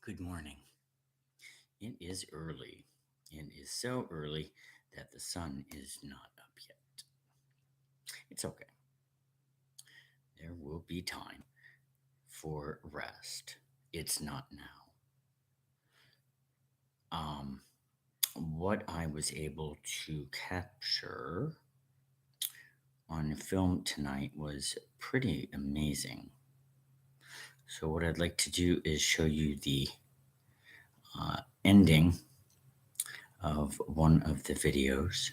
Good morning. It is early. It is so early that the sun is not up yet. It's okay. There will be time for rest. It's not now. Um, what I was able to capture on film tonight was pretty amazing. So, what I'd like to do is show you the ending of one of the videos.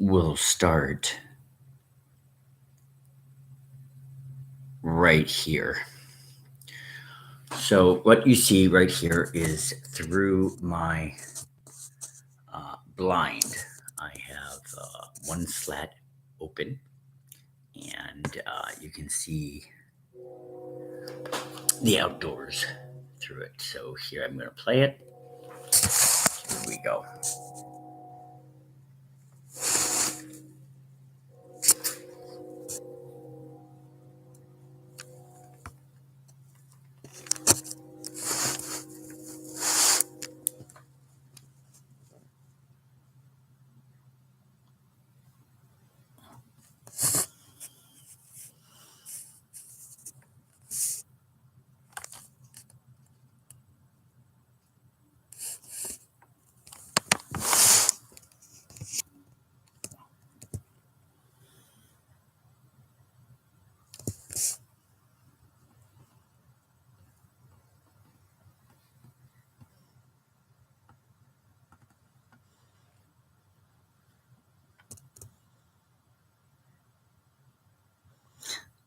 We'll start right here. So what you see right here is through my blind. I have one slat open, and you can see the outdoors through it. So here I'm going to play it. Here we go.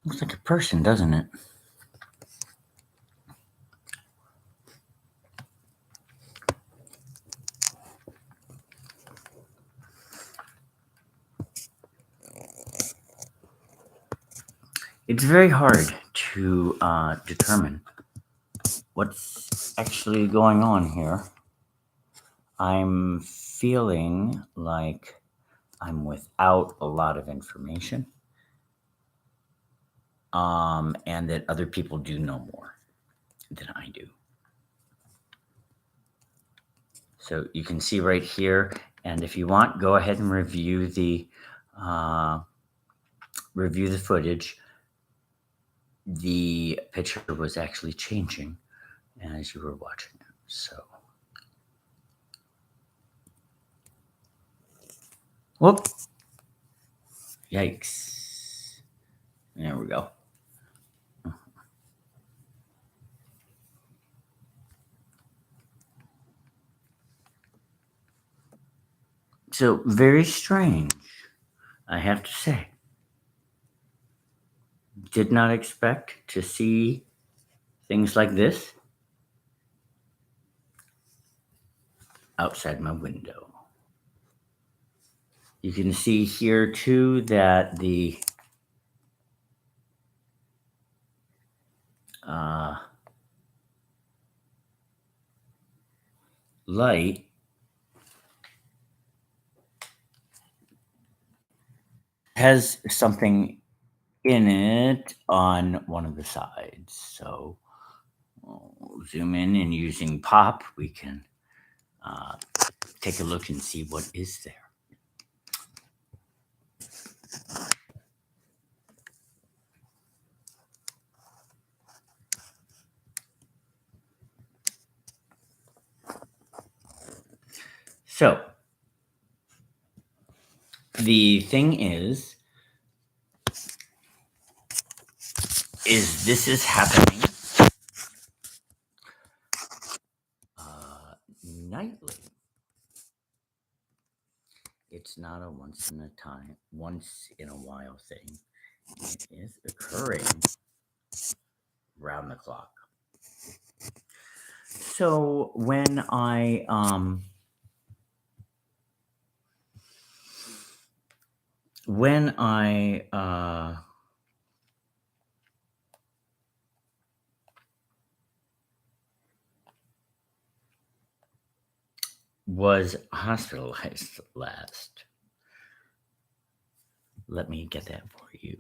Looks like a person, doesn't it? It's very hard to determine what's actually going on here. I'm feeling like I'm without a lot of information, and that other people do know more than I do. So you can see right here, and if you want, go ahead and uh, review the footage. The picture was actually changing as you were watching it. So, whoop, yikes! There we go. So very strange, I have to say. Did not expect to see things like this outside my window. You can see here too that the uh, light has something in it on one of the sides. So we'll zoom in, and using pop, we can uh, take a look and see what is there. So the thing is this is happening nightly. It's not a once in a while thing. It is occurring round the clock. So when I was hospitalized last. Let me get that for you.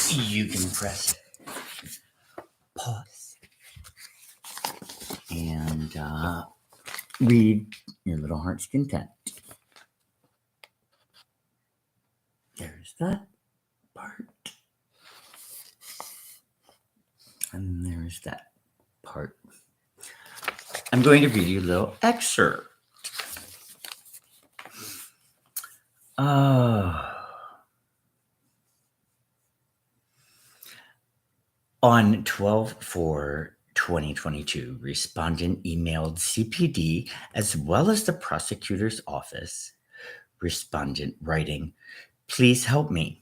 You can press pause and read your little heart's content. There's that part. And there's that part. I'm going to read you a little excerpt. On 12/4/2022, respondent emailed CPD as well as the prosecutor's office. Respondent writing, "Please help me.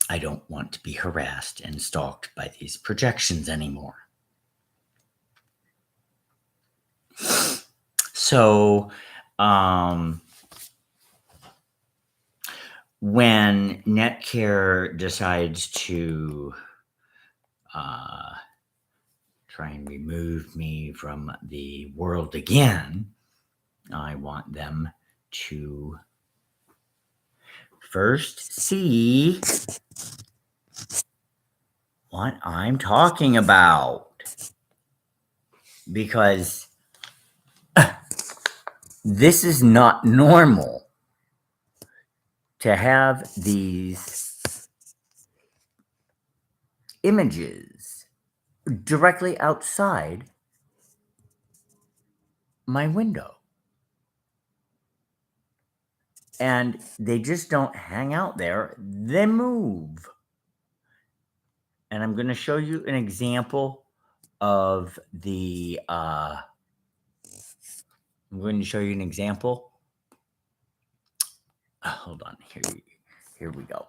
I don't want to be harassed and stalked by these projections anymore." So, when Netcare decides to try and remove me from the world again, I want them to first see what I'm talking about. Because this is not normal to have these images directly outside my window. And they just don't hang out there, they move. And I'm going to show you an example of the I'm going to show you an example. Hold on, here we go.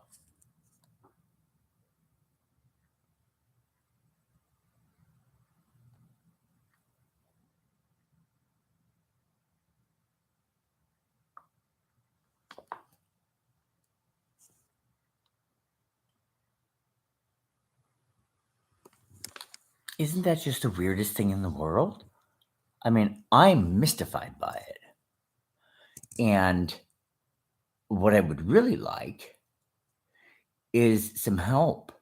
Isn't that just the weirdest thing in the world? I mean, I'm mystified by it. And what I would really like is some help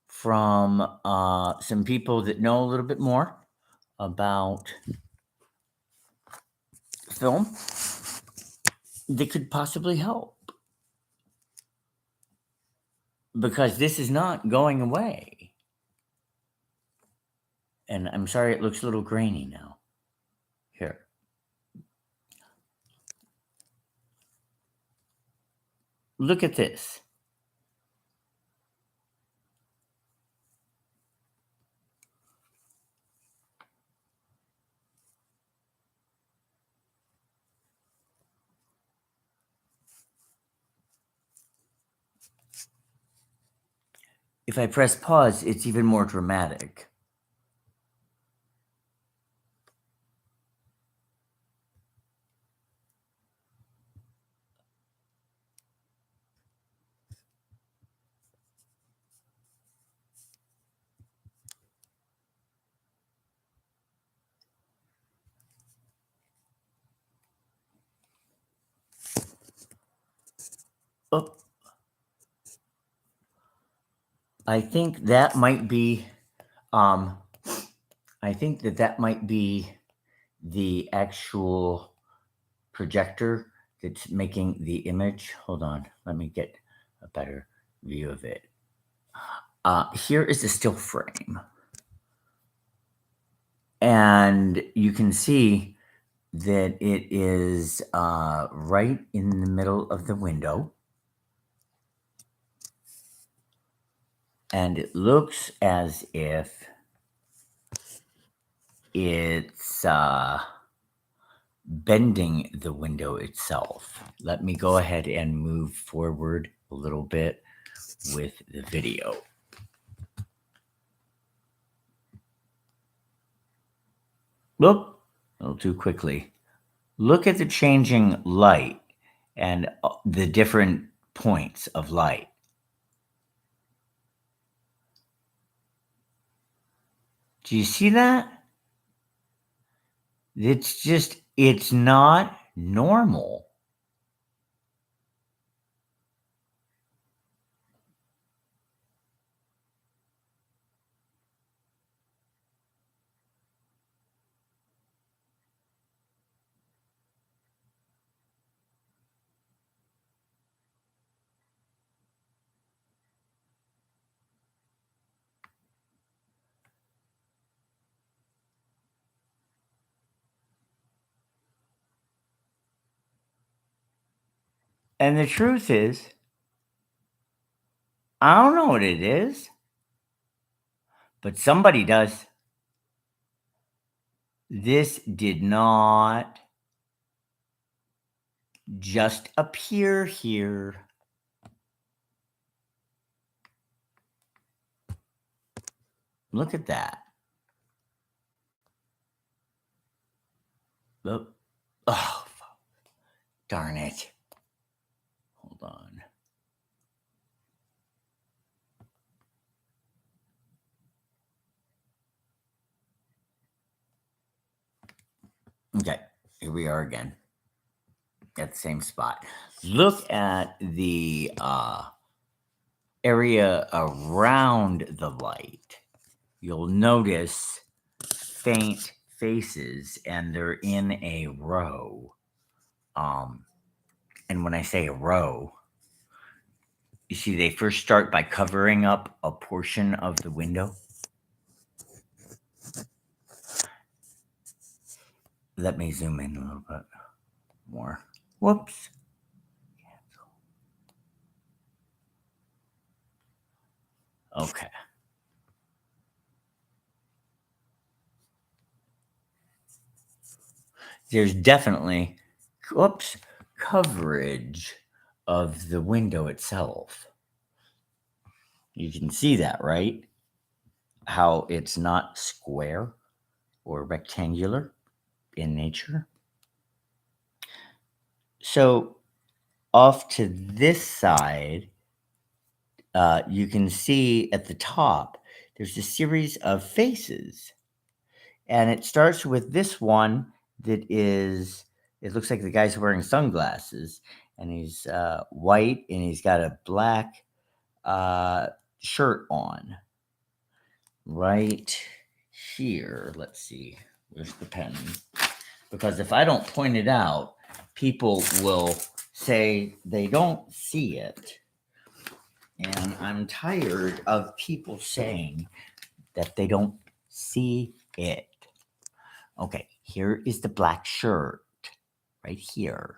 from some people that know a little bit more about film that could possibly help. Because this is not going away. And I'm sorry it looks a little grainy now. Here. Look at this. If I press pause, it's even more dramatic. Oh, I think that might be, I think that might be the actual projector that's making the image. Hold on, let me get a better view of it. Here is the still frame. And you can see that it is right in the middle of the window. And it looks as if it's bending the window itself. Let me go ahead and move forward a little bit with the video. Whoop, a little too quickly. Look at the changing light and the different points of light. Do you see that? It's not normal. And the truth is, I don't know what it is, but somebody does. This did not just appear here. Look at that. Look. Oh, darn it. Hold on. Okay, here we are again at the same spot. Look at the area around the light. You'll notice faint faces, and they're in a row. And when I say a row, you see they first start by covering up a portion of the window. Let me zoom in a little bit more. Whoops. Okay. There's definitely, coverage of the window itself. You can see that, right? How it's not square or rectangular in nature. So off to this side, you can see at the top, there's a series of faces. And it starts with this one that is, it looks like the guy's wearing sunglasses, and he's white, and he's got a black shirt on. Right here. Let's see. Where's the pen? Because if I don't point it out, people will say they don't see it. And I'm tired of people saying that they don't see it. Okay, here is the black shirt right here.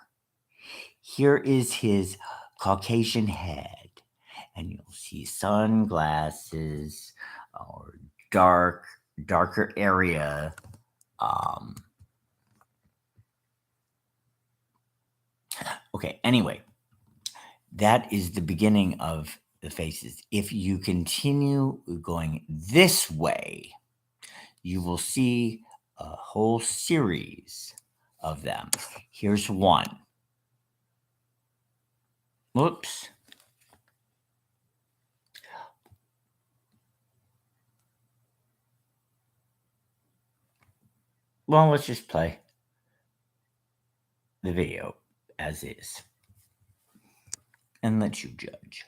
Here is his Caucasian head, and you'll see sunglasses or darker area. Okay, anyway, that is the beginning of the faces. If you continue going this way, you will see a whole series of them. Here's one. Whoops. Well, let's just play the video as is and let you judge.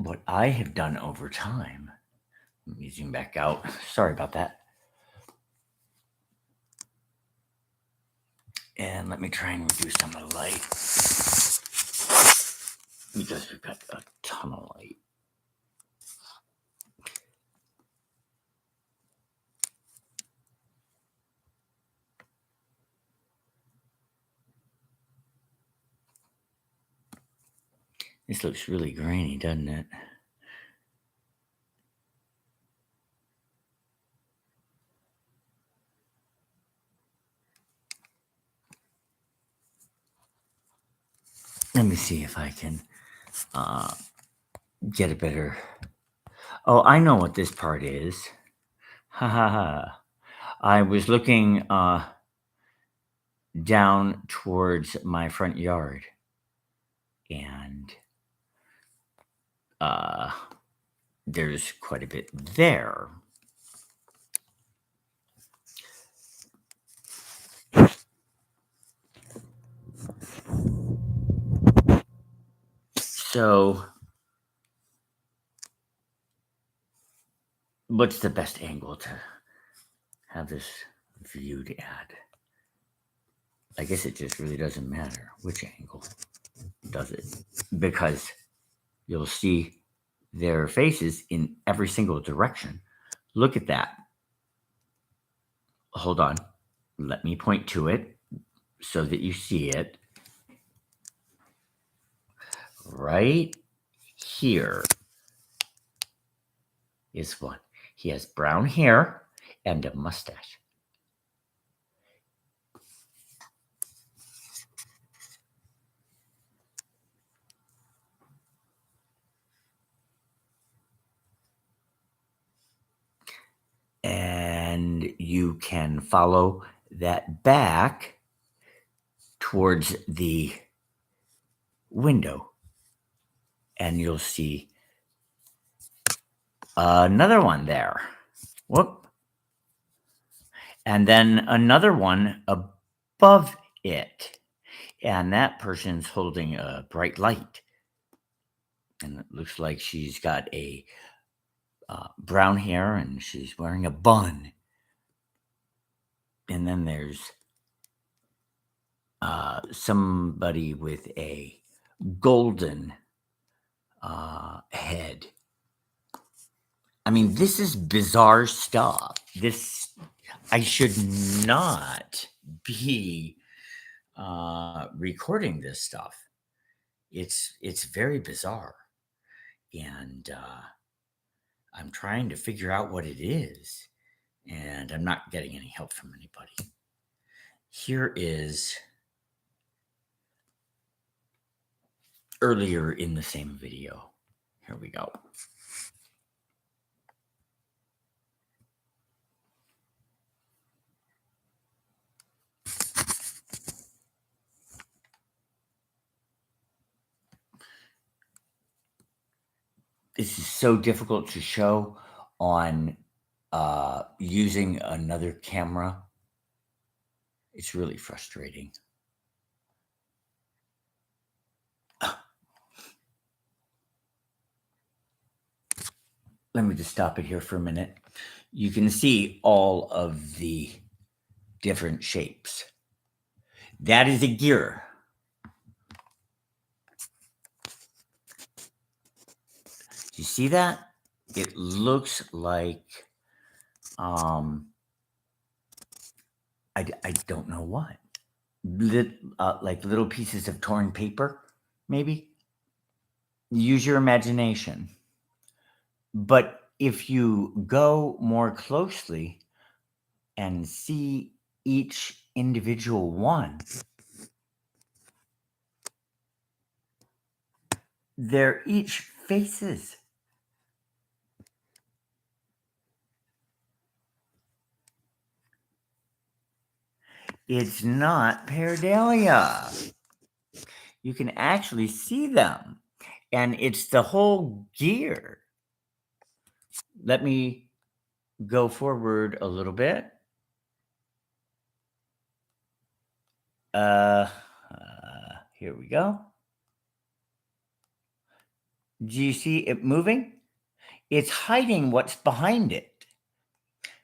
What I have done over time, let me zoom back out. Sorry about that. And let me try and reduce some of the light because we've got a ton of light. This looks really grainy, doesn't it? Let me see if I can get a better. Oh, I know what this part is. Ha ha ha. I was looking down towards my front yard, and uh, there's quite a bit there. So, what's the best angle to have this viewed at? I guess it just really doesn't matter which angle, does it? Because you'll see their faces in every single direction. Look at that. Hold on. Let me point to it so that you see it. Right here is one. He has brown hair and a mustache. And you can follow that back towards the window, and you'll see another one there. Whoop. And then another one above it. And that person's holding a bright light. And it looks like she's got a brown hair and she's wearing a bun. And then there's somebody with a golden head. I mean, this is bizarre stuff. I should not be recording this stuff. It's very bizarre, and I'm trying to figure out what it is, and I'm not getting any help from anybody. Here is earlier in the same video. Here we go. This is so difficult to show on using another camera. It's really frustrating. Let me just stop it here for a minute. You can see all of the different shapes. That is a gear. Do you see that? It looks like, I don't know what. Like little pieces of torn paper, maybe? Use your imagination. But if you go more closely and see each individual one, they're each faces. It's not pareidolia. You can actually see them, and it's the whole gear. Let me go forward a little bit. Here we go. Do you see it moving? It's hiding what's behind it.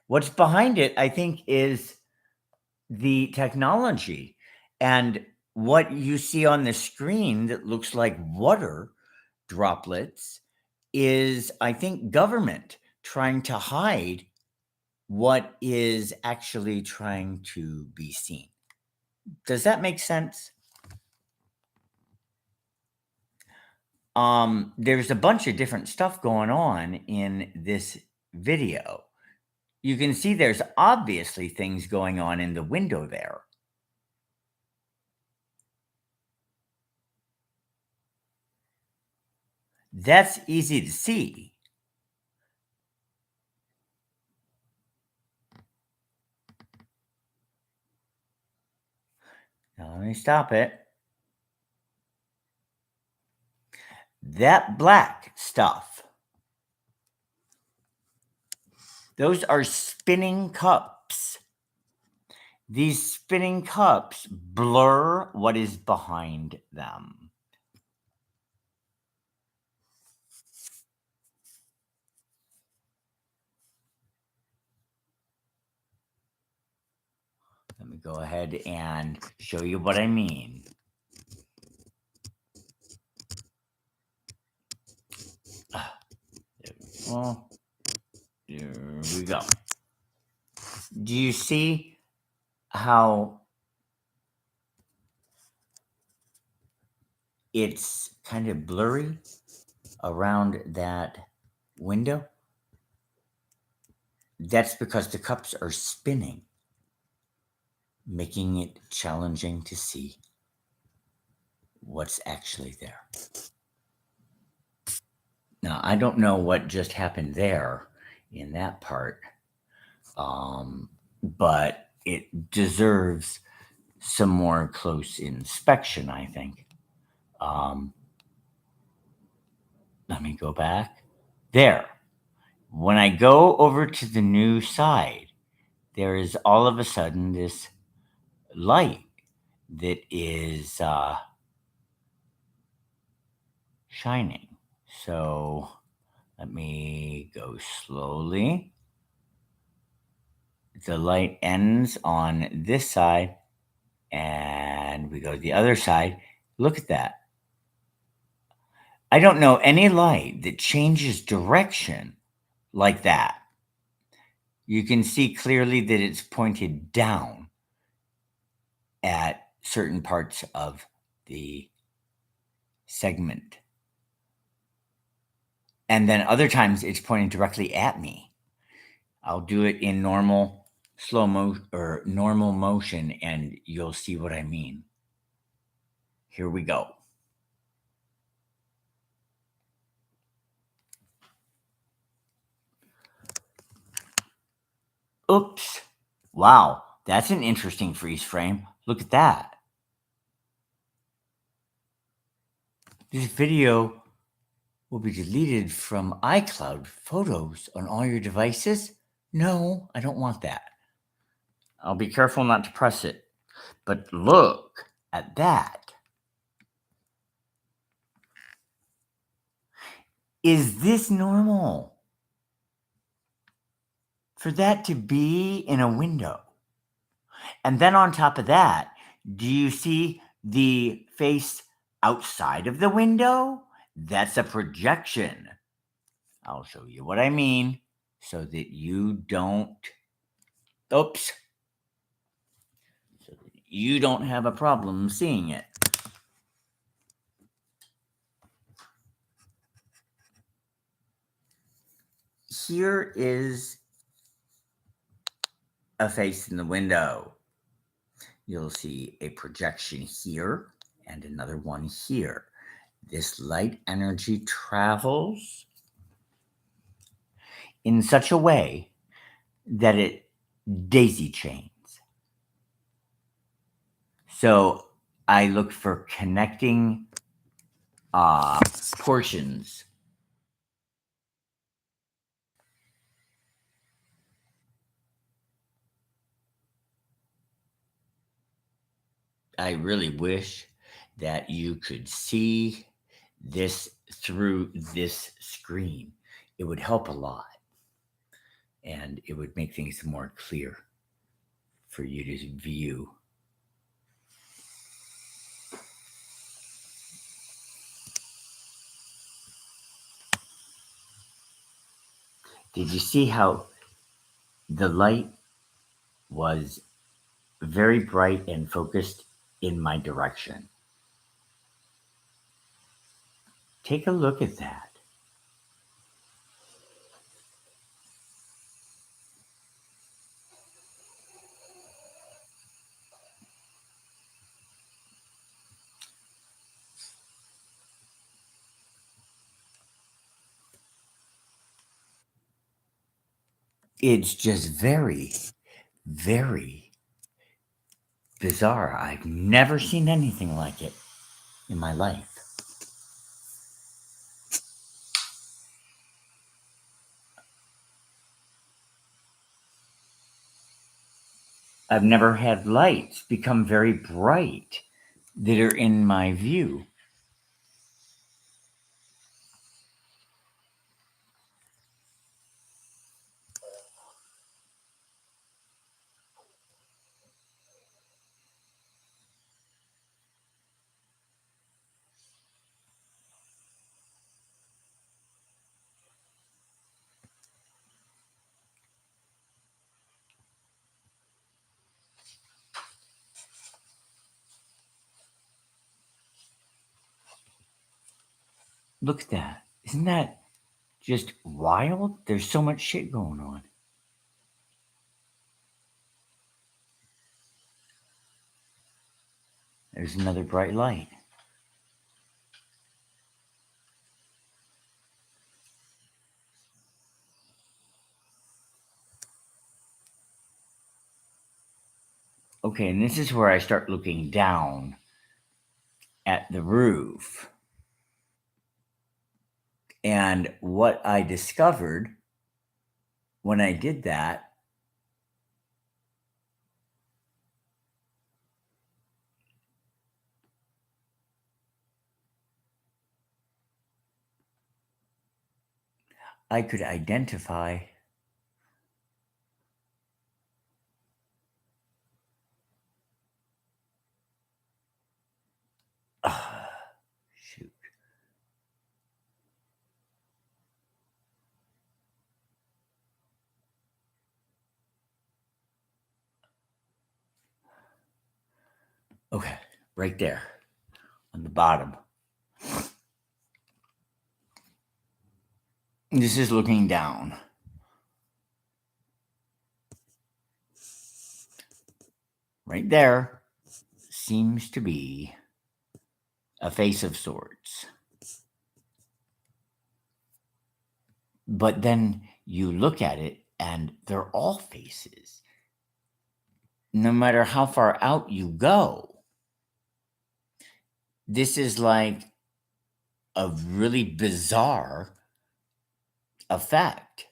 What's behind it, I think, is the technology. And what you see on the screen that looks like water droplets is, I think, government trying to hide what is actually trying to be seen. Does that make sense? There's a bunch of different stuff going on in this video. You can see there's obviously things going on in the window there. That's easy to see. Now let me stop it. That black stuff, those are spinning cups. These spinning cups blur what is behind them. Let me go ahead and show you what I mean. Well, there we go. Do you see how it's kind of blurry around that window? That's because the cups are spinning, making it challenging to see what's actually there. Now, I don't know what just happened there in that part, but it deserves some more close inspection, I think. Let me go back. There. When I go over to the new side, there is all of a sudden this light that is shining. So let me go slowly. The light ends on this side, and we go to the other side. Look at that. I don't know any light that changes direction like that. You can see clearly that it's pointed down at certain parts of the segment. And then other times it's pointing directly at me. I'll do it in normal slow mo or normal motion and you'll see what I mean. Here we go. Oops. Wow, that's an interesting freeze frame. Look at that. This video will be deleted from iCloud Photos on all your devices. No, I don't want that. I'll be careful not to press it. But look at that. Is this normal? For that to be in a window? And then on top of that, do you see the face outside of the window? That's a projection. I'll show you what I mean so that you don't, oops, so that you don't have a problem seeing it. Here is a face in the window. You'll see a projection here and another one here. This light energy travels in such a way that it daisy chains. So I look for connecting portions. I really wish that you could see this through this screen. It would help a lot and it would make things more clear for you to view. Did you see how the light was very bright and focused in my direction? Take a look at that. It's just very, very bizarre. I've never seen anything like it in my life. I've never had lights become very bright that are in my view. Look at that. Isn't that just wild? There's so much shit going on. There's another bright light. Okay, and this is where I start looking down at the roof. And what I discovered when I did that, I could identify. Shoot. Okay, right there on the bottom. This is looking down. Right there seems to be a face of sorts. But then you look at it and they're all faces. No matter how far out you go, this is like a really bizarre effect.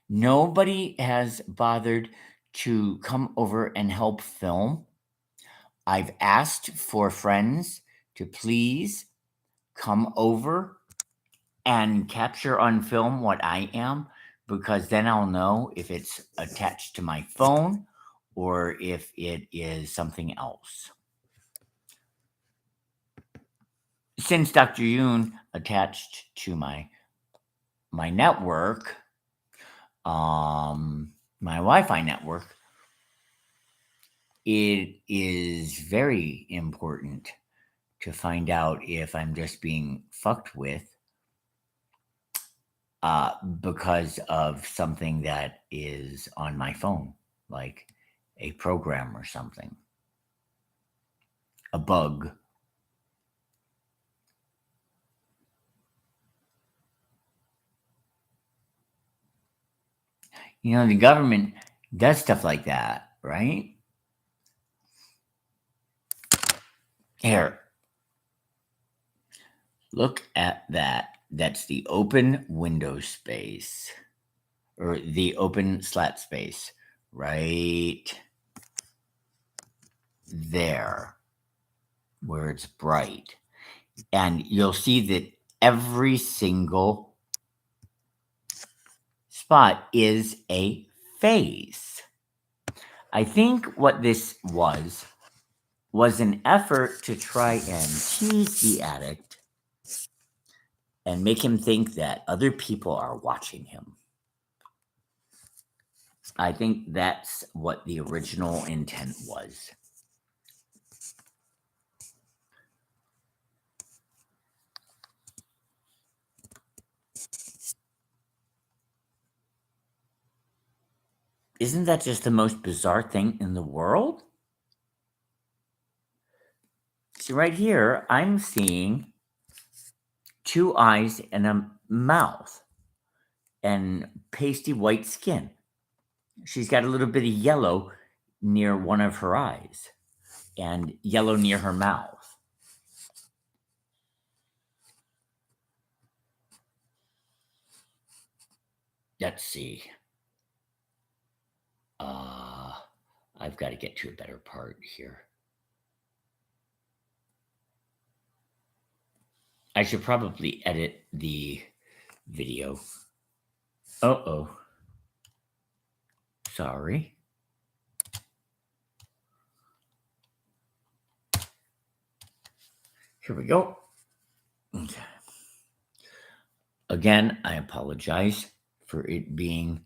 Nobody has bothered to come over and help film. I've asked for friends to please come over and capture on film what I am, because then I'll know if it's attached to my phone or if it is something else. Since Dr. Yoon attached to my network, my Wi-Fi network, it is very important to find out if I'm just being fucked with because of something that is on my phone, like a program or something, a bug. You know, the government does stuff like that, right? Here, look at that. That's the open window space or the open slat space right there where it's bright. And you'll see that every single spot is a face. I think what this was an effort to try and tease the addict and make him think that other people are watching him. I think that's what the original intent was. Isn't that just the most bizarre thing in the world? See, right here, I'm seeing two eyes and a mouth. and pasty white skin. She's got a little bit of yellow near one of her eyes and yellow near her mouth. Let's see. I've got to get to a better part here. I should probably edit the video. Uh-oh. Sorry. Here we go. Okay. Again, I apologize for it being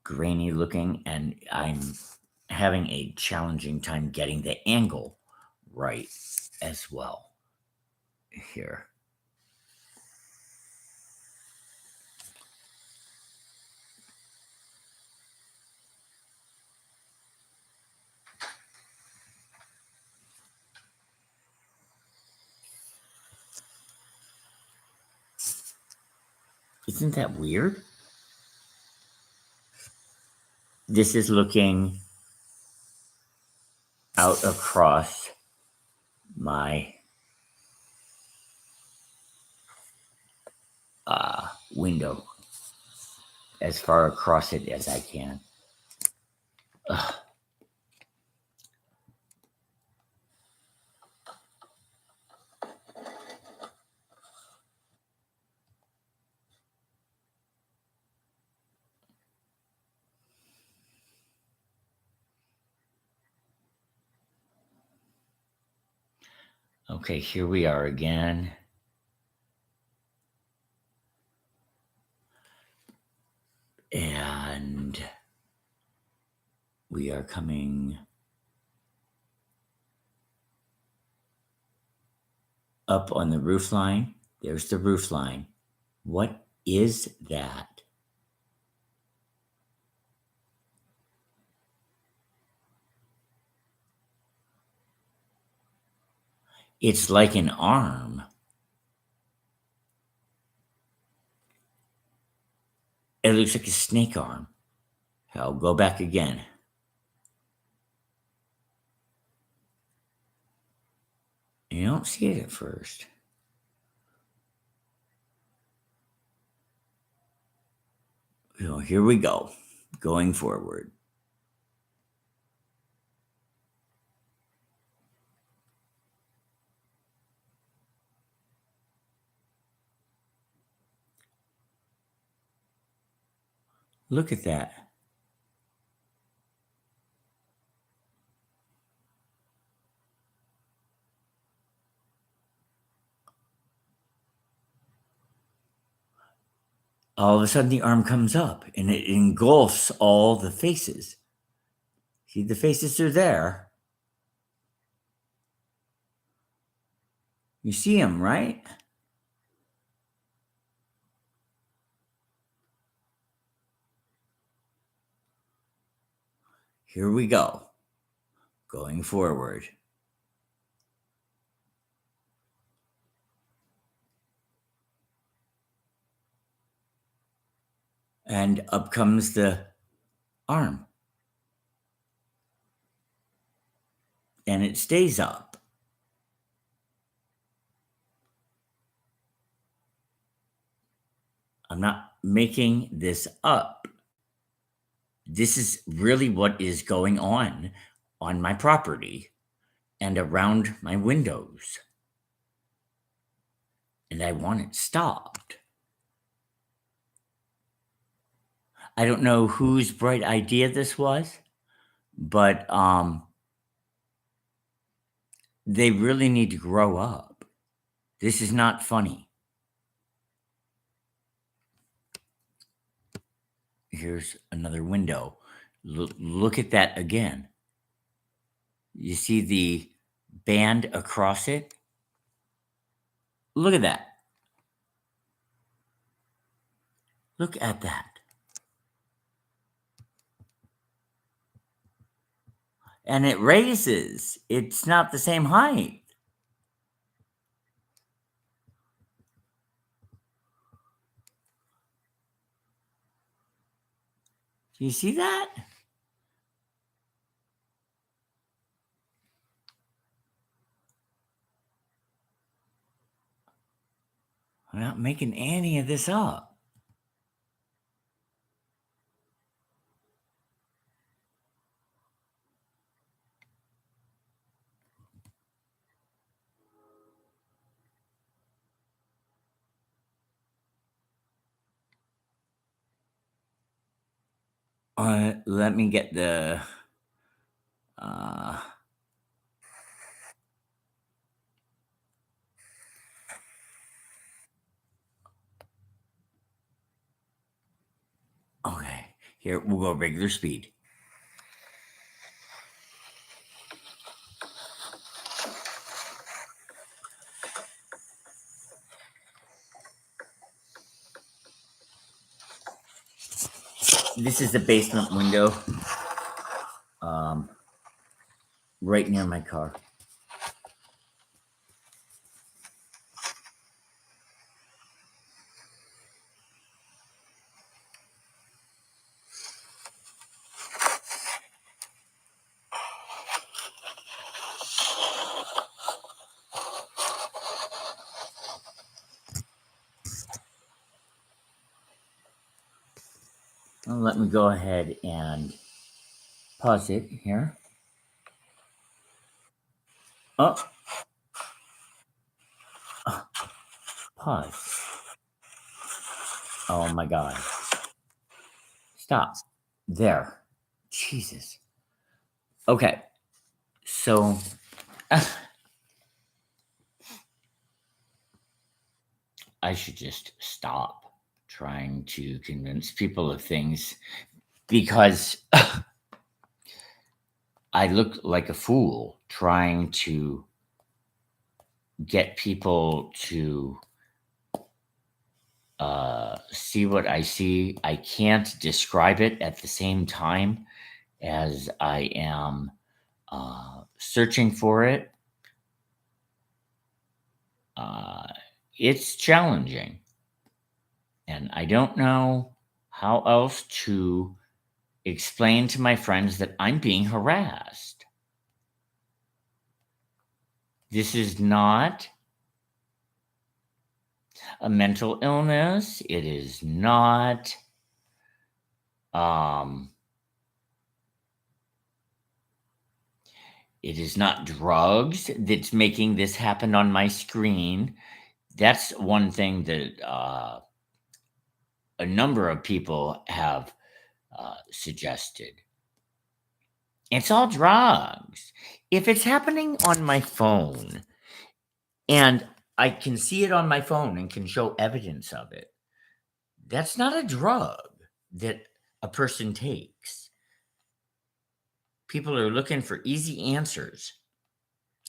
grainy looking, and I'm having a challenging time getting the angle right as well here. Isn't that weird? This is looking out across my window, as far across it as I can. Ugh. Okay, here we are again. And we are coming up on the roof line. There's the roof line. What is that? It's like an arm. It looks like a snake arm. I'll go back again. You don't see it at first. So here we go, going forward. Look at that. All of a sudden, the arm comes up and it engulfs all the faces. See, the faces are there. You see them, right? Here we go, going forward. And up comes the arm. And it stays up. I'm not making this up. This is really what is going on my property and around my windows. And I want it stopped. I don't know whose bright idea this was, but they really need to grow up. This is not funny. Here's another window. Look at that again. You see the band across it? Look at that. Look at that. And it raises. It's not the same height. Do you see that? I'm not making any of this up. Let me get the. Uh, okay, here we'll go regular speed. This is the basement window, um, right near my car. Well, let me go ahead and pause it here. Oh, pause. Oh my God. Stop. There. Jesus. Okay. So I should just stop trying to convince people of things because I look like a fool trying to get people to see what I see. I can't describe it at the same time as I am searching for it. Uh, it's challenging. And I don't know how else to explain to my friends that I'm being harassed. This is not a mental illness. It is not um it is not drugs that's making this happen on my screen. That's one thing that a number of people have suggested. It's all drugs. If it's happening on my phone and I can see it on my phone and can show evidence of it, that's not a drug that a person takes. People are looking for easy answers.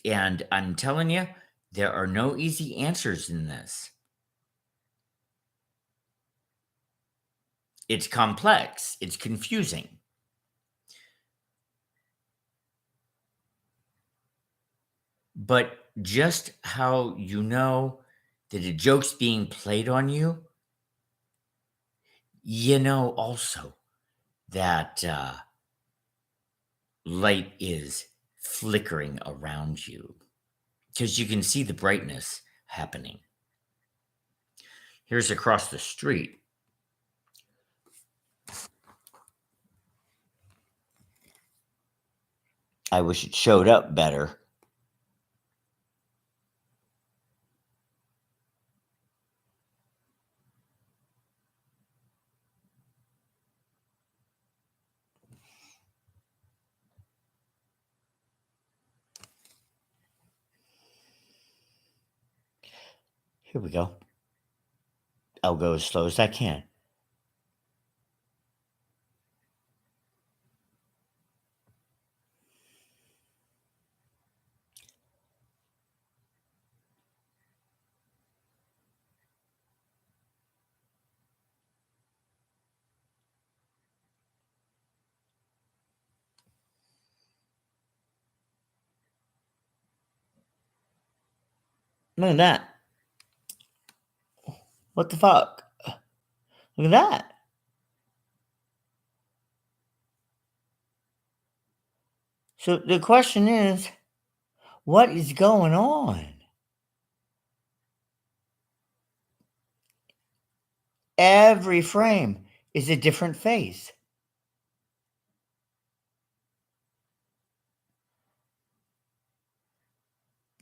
And I'm telling you, there are no easy answers in this. It's complex, it's confusing. But just how you know that a joke's being played on you, you know also that light is flickering around you because you can see the brightness happening. Here's across the street. I wish it showed up better. Here we go. I'll go as slow as I can. Look at that. What the fuck? Look at that. So the question is, what is going on? Every frame is a different face.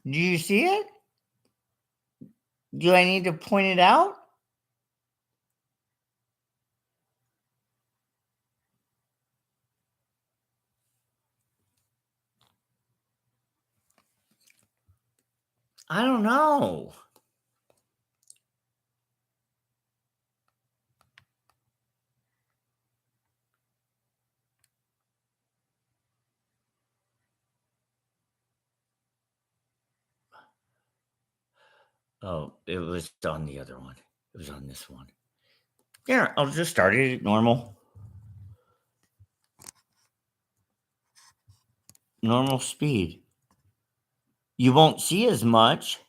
Do you see it? Do I need to point it out? I don't know. Oh, it was on the other one. It was on this one. Yeah, I'll just start it at normal. Normal speed. You won't see as much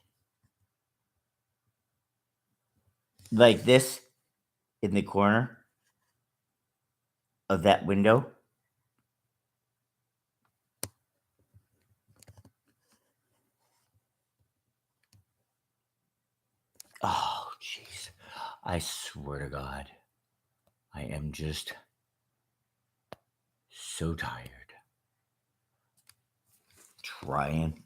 like this in the corner of that window. Oh, jeez. I swear to God, I am just so tired. Trying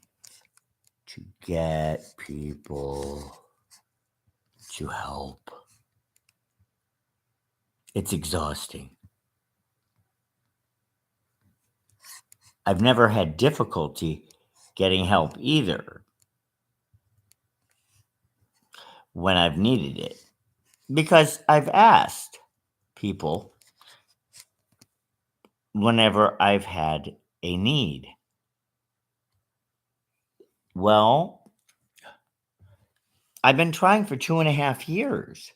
to get people to help. It's exhausting. I've never had difficulty getting help either when I've needed it because I've asked people whenever I've had a need. Well, I've been trying for 2.5 years.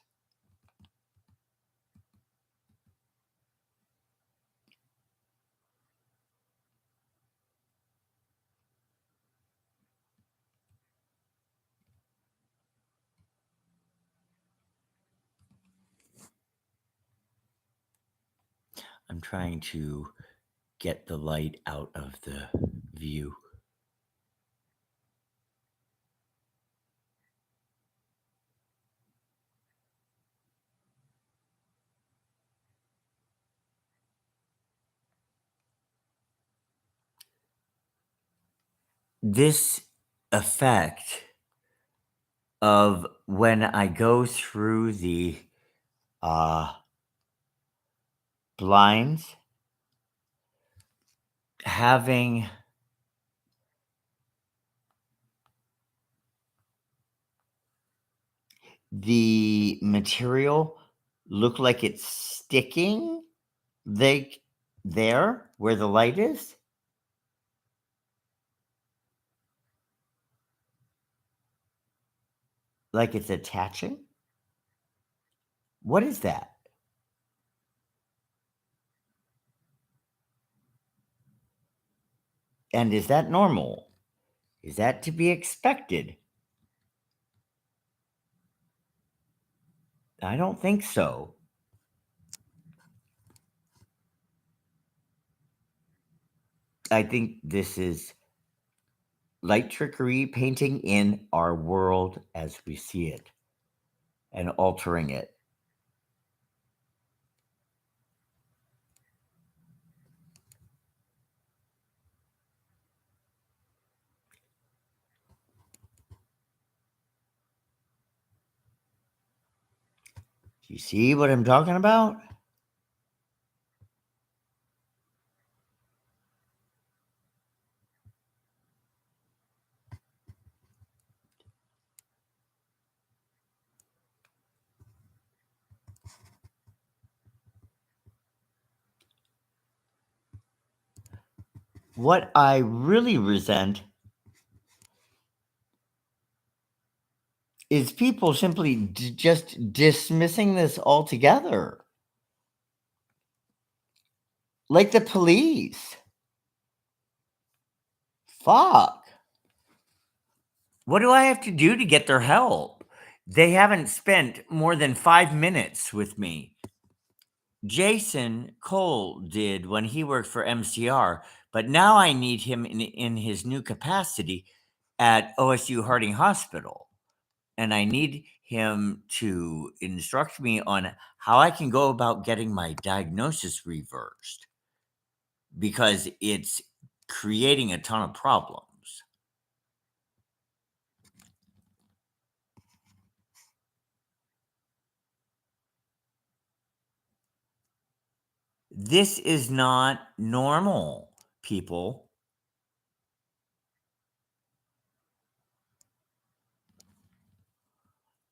I'm trying to get the light out of the view. This effect of when I go through the uh, blinds, having the material look like it's sticking they there where the light is. Like it's attaching. What is that? And is that normal? Is that to be expected? I don't think so. I think this is light trickery painting in our world as we see it and altering it. Do you see what I'm talking about? What I really resent is people simply just dismissing this altogether. Like the police. Fuck. What do I have to do to get their help? They haven't spent more than 5 minutes with me. Jason Cole did when he worked for MCR, But now I need him in his new capacity at OSU Harding Hospital. And I need him to instruct me on how I can go about getting my diagnosis reversed because it's creating a ton of problems. This is not normal, people.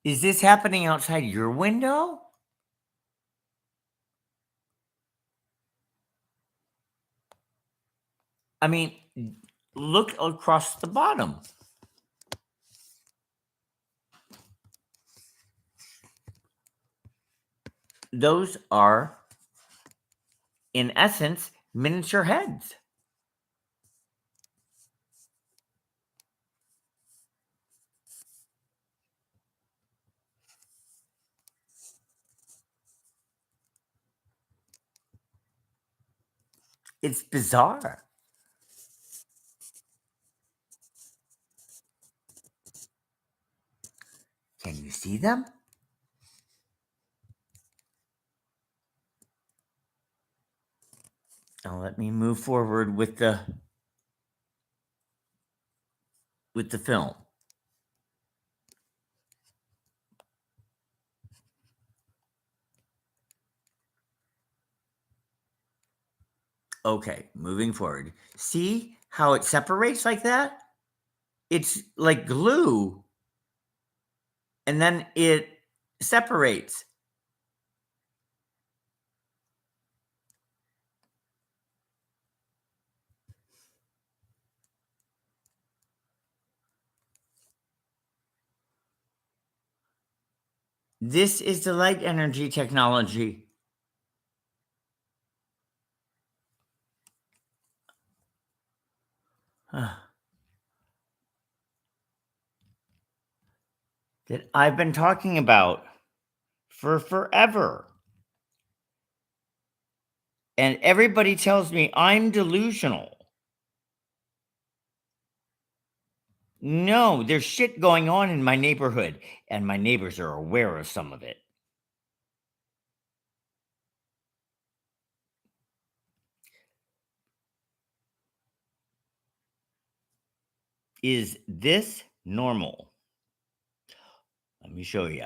Is this happening outside your window? I mean, look across the bottom. Those are, in essence, miniature heads. It's bizarre. Can you see them? Now let me move forward with the film. Okay, moving forward. See how it separates like that? It's like glue, and then it separates. This is the light energy technology. That I've been talking about for forever. And everybody tells me I'm delusional. No, there's shit going on in my neighborhood, and my neighbors are aware of some of it. Is this normal? Let me show you.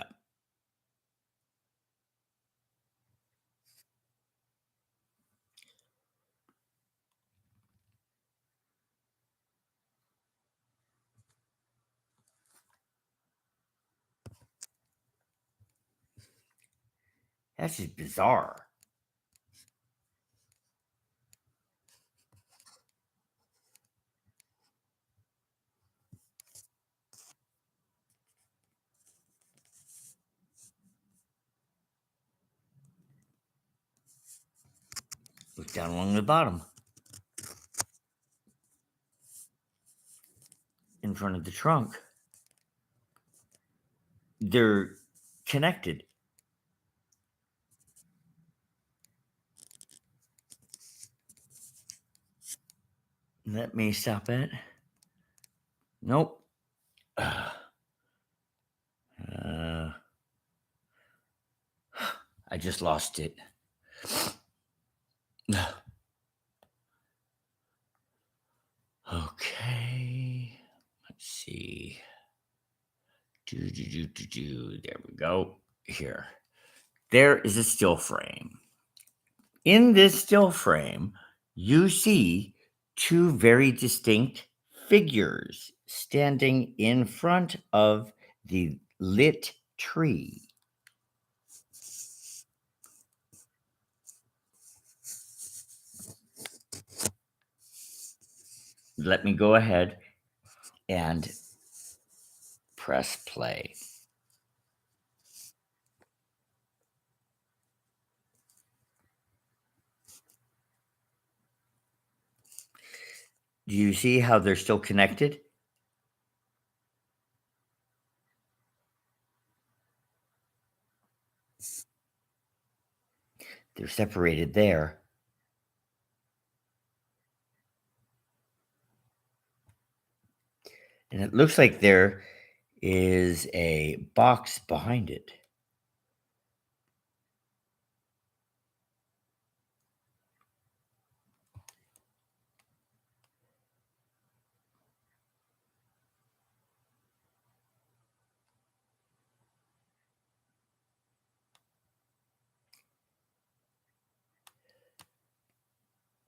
That's just bizarre. Look down along the bottom. In front of the trunk. They're connected. Let me stop it. Nope. I just lost it. Okay. Let's see. There we go. Here. There is a still frame. In this still frame, you see two very distinct figures standing in front of the lit tree. Let me go ahead and press play. Do you see how they're still connected? They're separated there. And it looks like there is a box behind it.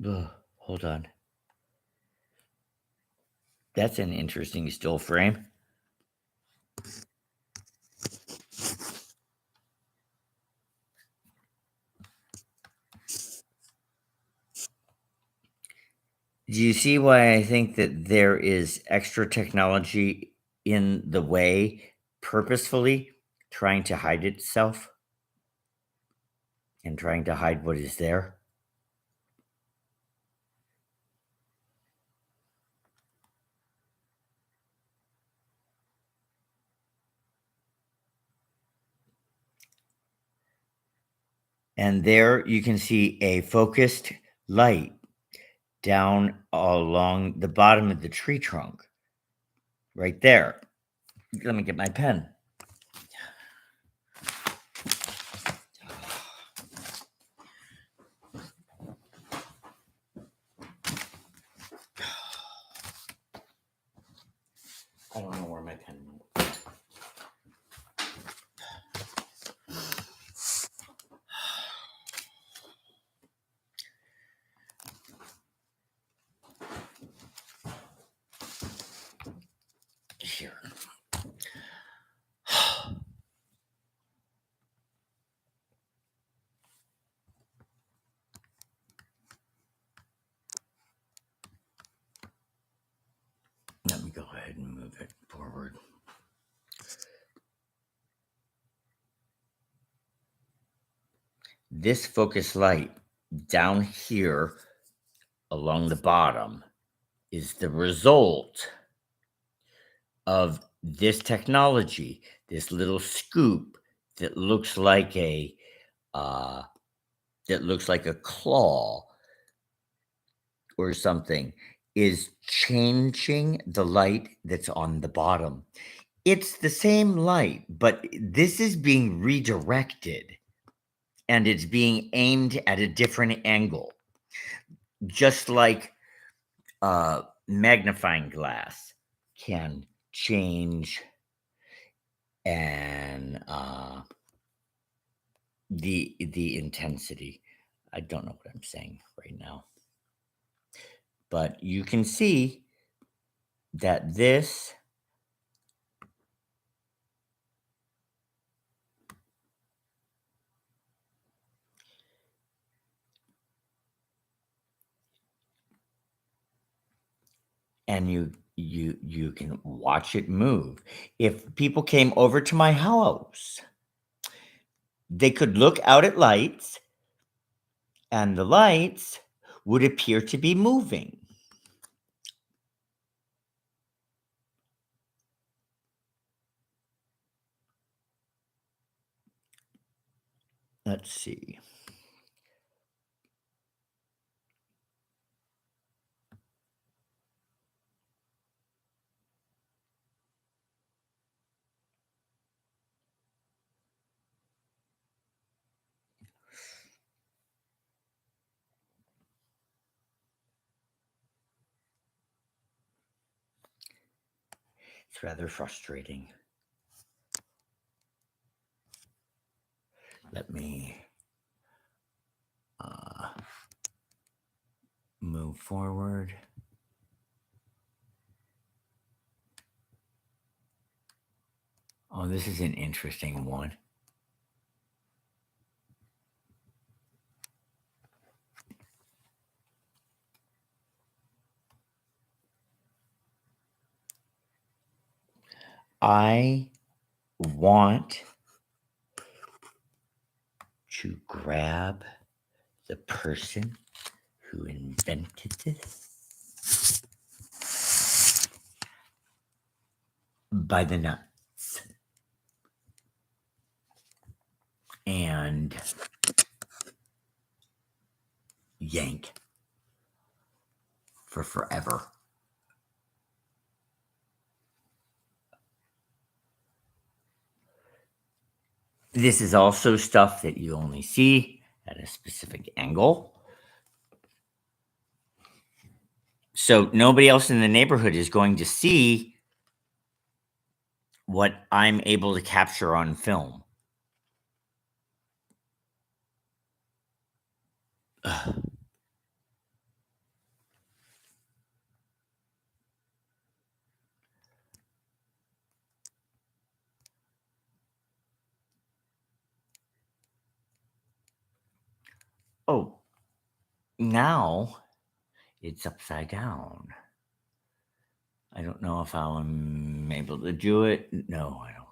Ugh, hold on. That's an interesting still frame. Do you see why I think that there is extra technology in the way, purposefully trying to hide itself and trying to hide what is there? And there you can see a focused light down along the bottom of the tree trunk, right there. Let me get my pen. I don't know where my pen went. Here. Let me go ahead and move it forward. This focus light down here along the bottom is the result of this technology, this little scoop that looks like a uh, claw or something, is changing the light that's on the bottom. It's the same light, but this is being redirected and it's being aimed at a different angle, just like magnifying glass can change and the intensity. I don't know what I'm saying right now, but you can see that this and you can watch it move. If people came over to my house, they could look out at lights and the lights would appear to be moving. Let's see. It's rather frustrating. Let me move forward. Oh, this is an interesting one. I want to grab the person who invented this by the nuts and yank for forever. This is also stuff that you only see at a specific angle. So nobody else in the neighborhood is going to see what I'm able to capture on film. Ugh. Oh, now it's upside down. I don't know if I'm able to do it. No, I don't.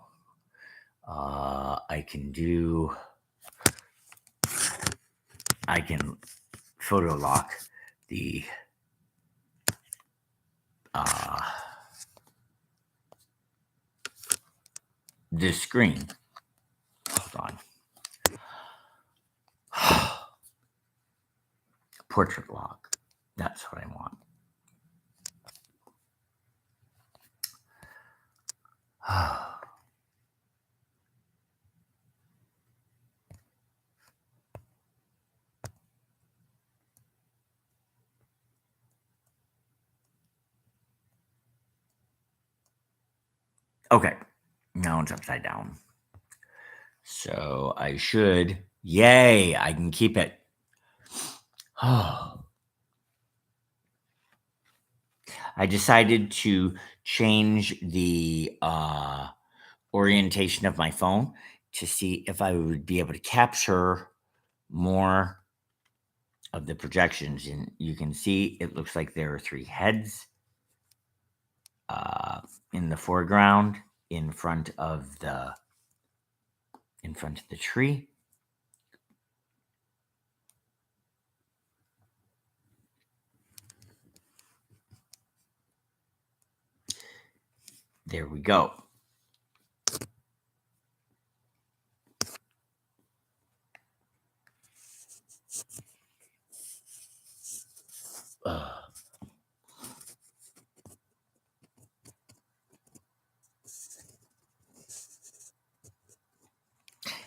I can photo lock the uh, the screen. Hold on. Portrait lock. That's what I want. Okay, now it's upside down. So I should, yay, I can keep it. I decided to change the orientation of my phone to see if I would be able to capture more of the projections. And you can see it looks like there are 3 heads in the foreground in front of the tree. There we go.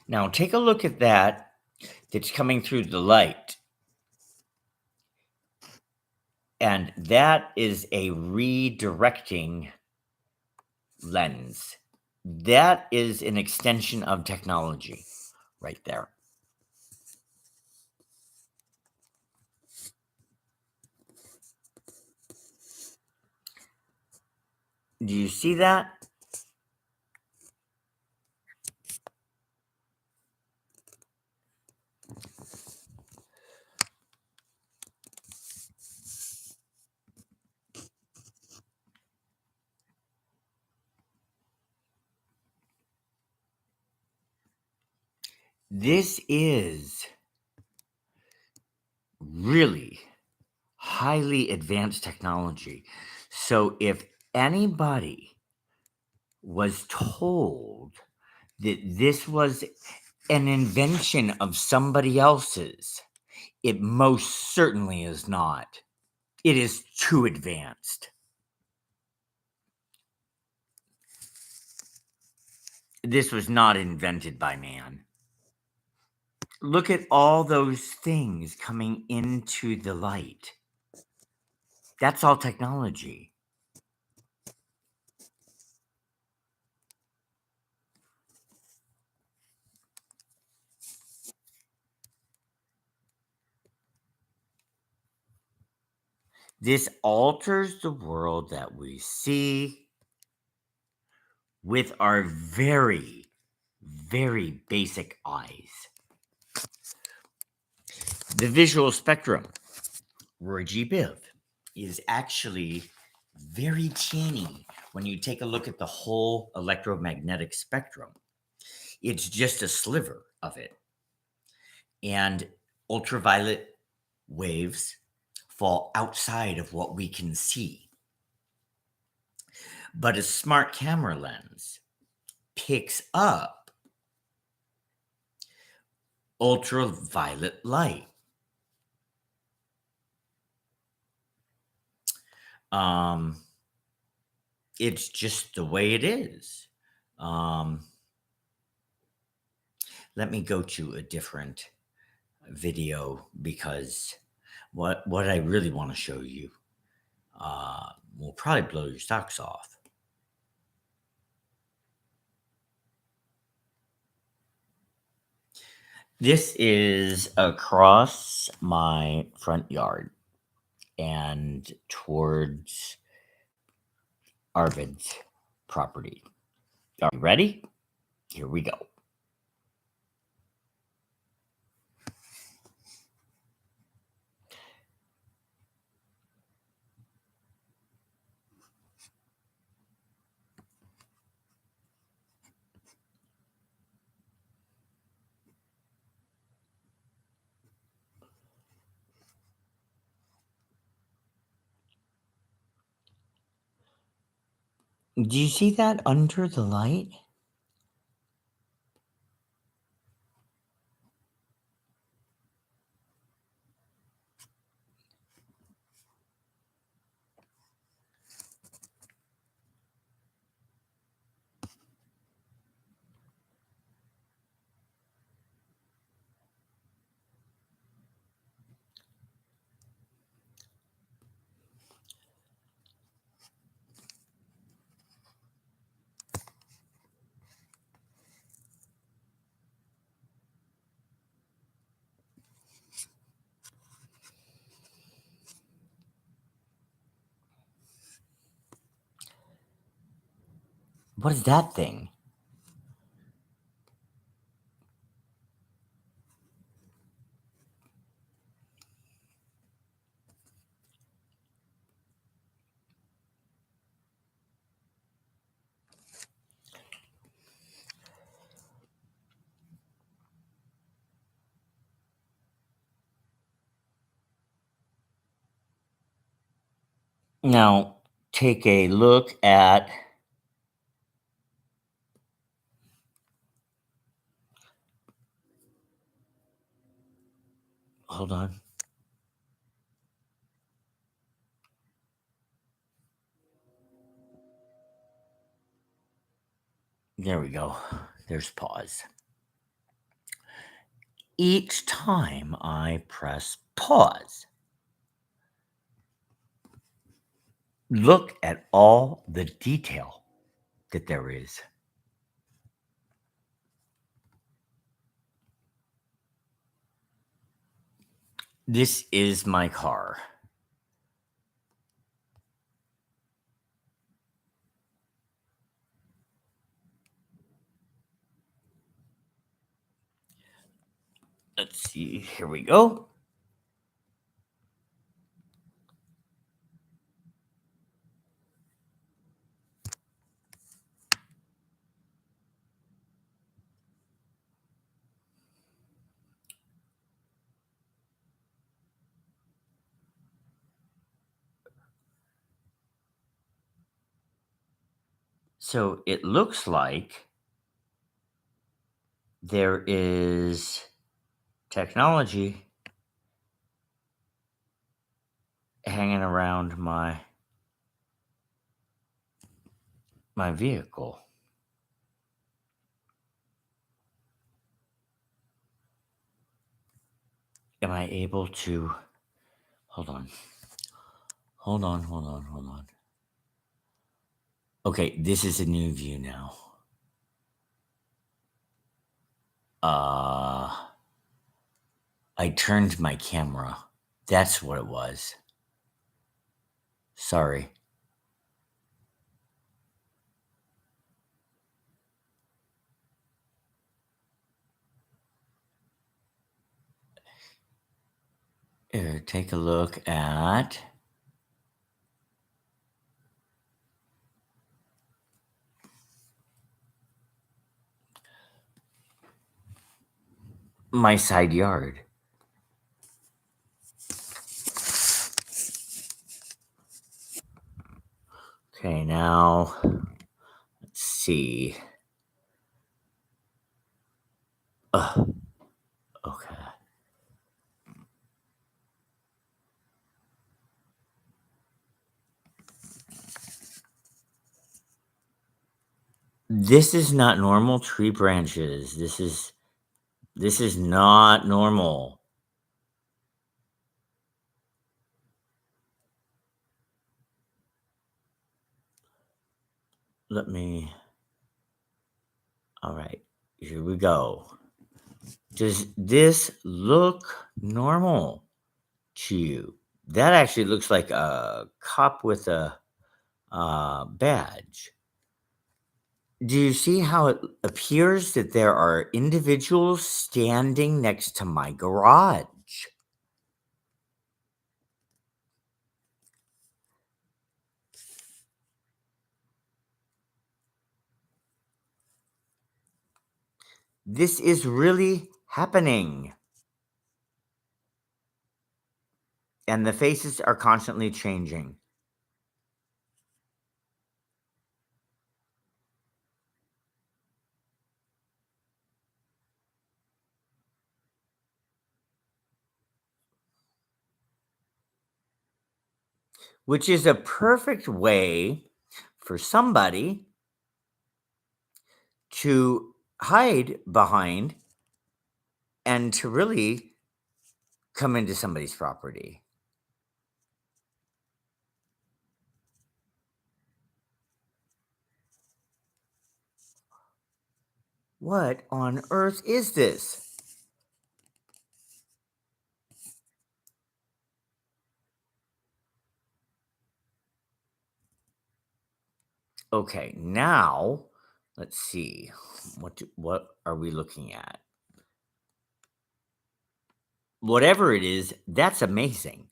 Now take a look at that that's coming through the light. And that is a redirecting lens. That is an extension of technology right there. Do you see that? This is really highly advanced technology. So if anybody was told that this was an invention of somebody else's, it most certainly is not. It is too advanced. This was not invented by man. Look at all those things coming into the light. That's all technology. This alters the world that we see with our very, very basic eyes. The visual spectrum, Roy G. Biv, is actually very teeny when you take a look at the whole electromagnetic spectrum. It's just a sliver of it. And ultraviolet waves fall outside of what we can see. But a smart camera lens picks up ultraviolet light. It's just the way it is. let me go to a different video because what I really want to show you will probably blow your socks off. This is across my front yard and towards Arvid's property. Are you ready? Here we go. Do you see that under the light? What is that thing? Now, take a look at. Hold on. There we go. There's pause. Each time I press pause, look at all the detail that there is. This is my car. Let's see. Here we go. So it looks like there is technology hanging around my vehicle. Am I able to hold on? Hold on. Okay, this is a new view now. I turned my camera. That's what it was. Sorry. Here, take a look at my side yard. Okay, now let's see. Okay. This is not normal tree branches. This is This is not normal. Let me. All right, here we go. Does this look normal to you? That actually looks like a cop with a badge. Do you see how it appears that there are individuals standing next to my garage? This is really happening. And the faces are constantly changing. Which is a perfect way for somebody to hide behind and to really come into somebody's property. What on earth is this? Okay, now let's see. What are we looking at? Whatever it is, that's amazing.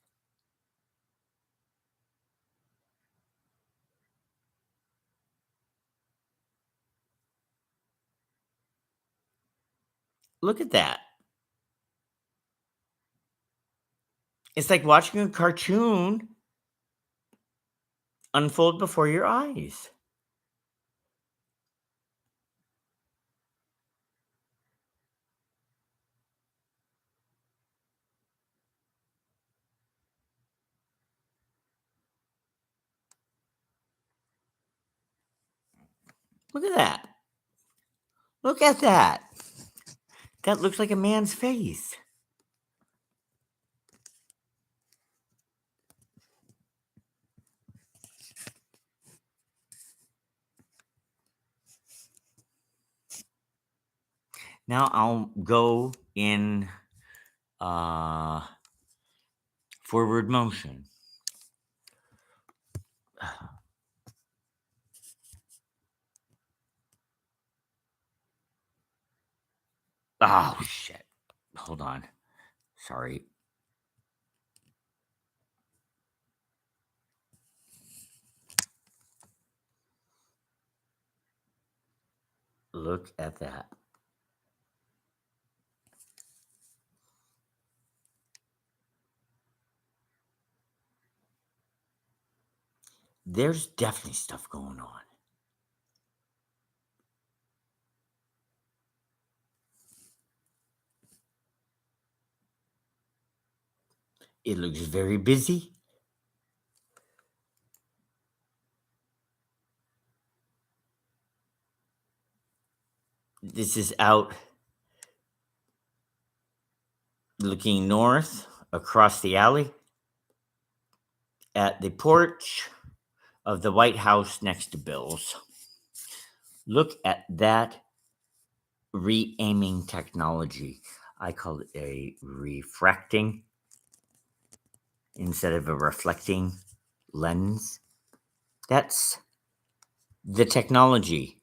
Look at that. It's like watching a cartoon unfold before your eyes. Look at that. Look at that. That looks like a man's face. Now I'll go in forward motion. Oh, shit. Hold on. Sorry. Look at that. There's definitely stuff going on. It looks very busy. This is out looking north across the alley at the porch of the White House next to Bill's. Look at that re-aiming technology. I call it a refracting instead of a reflecting lens. That's the technology.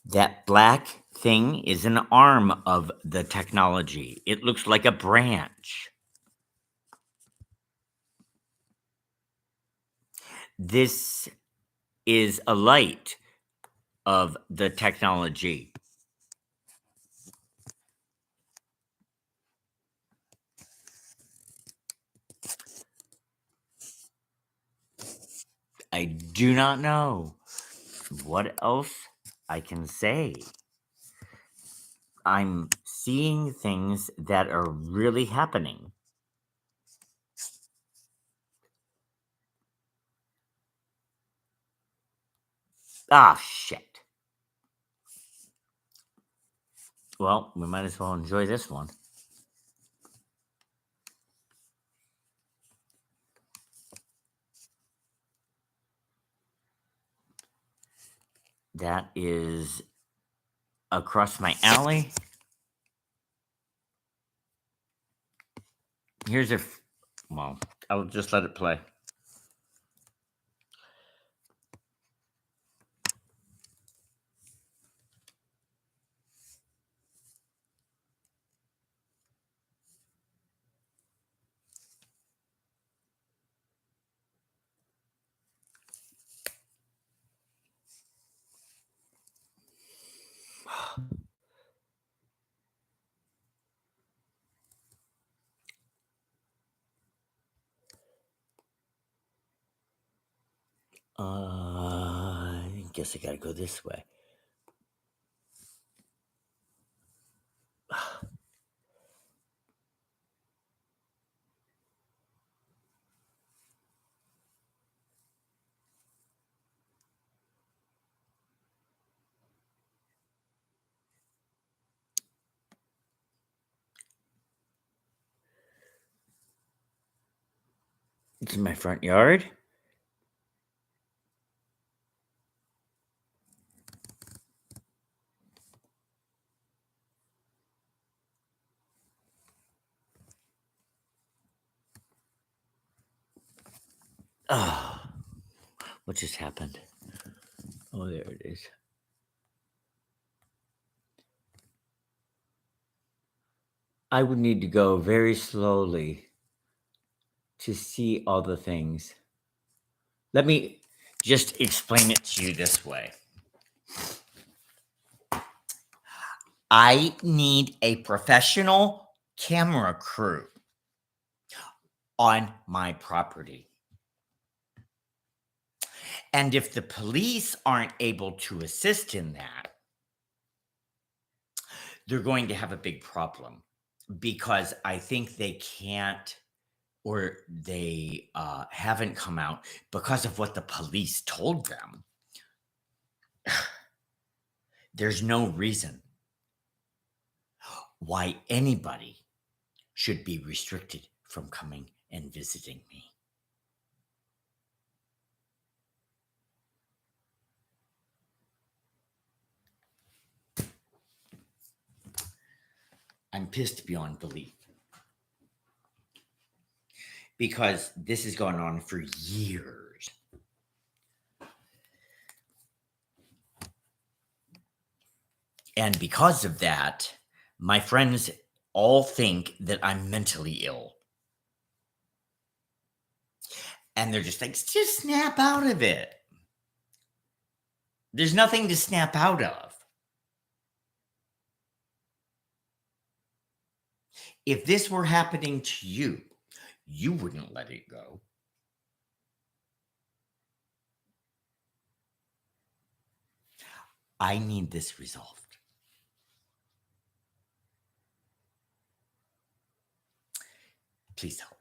That black thing is an arm of the technology. It looks like a branch. This is a light of the technology. I do not know what else I can say. I'm seeing things that are really happening. Ah, shit. Well, we might as well enjoy this one. That is across my alley. Here's well, I'll just let it play. I guess I gotta go this way. It's in my front yard. Oh, what just happened? Oh, there it is. I would need to go very slowly to see all the things. Let me just explain it to you this way. I need a professional camera crew on my property. And if the police aren't able to assist in that, they're going to have a big problem, because I think they can't, or they haven't come out because of what the police told them. There's no reason why anybody should be restricted from coming and visiting me. I'm pissed beyond belief, because this has gone on for years. And because of that, my friends all think that I'm mentally ill. And they're just like, just snap out of it. There's nothing to snap out of. If this were happening to you, you wouldn't let it go. I need this resolved. Please help.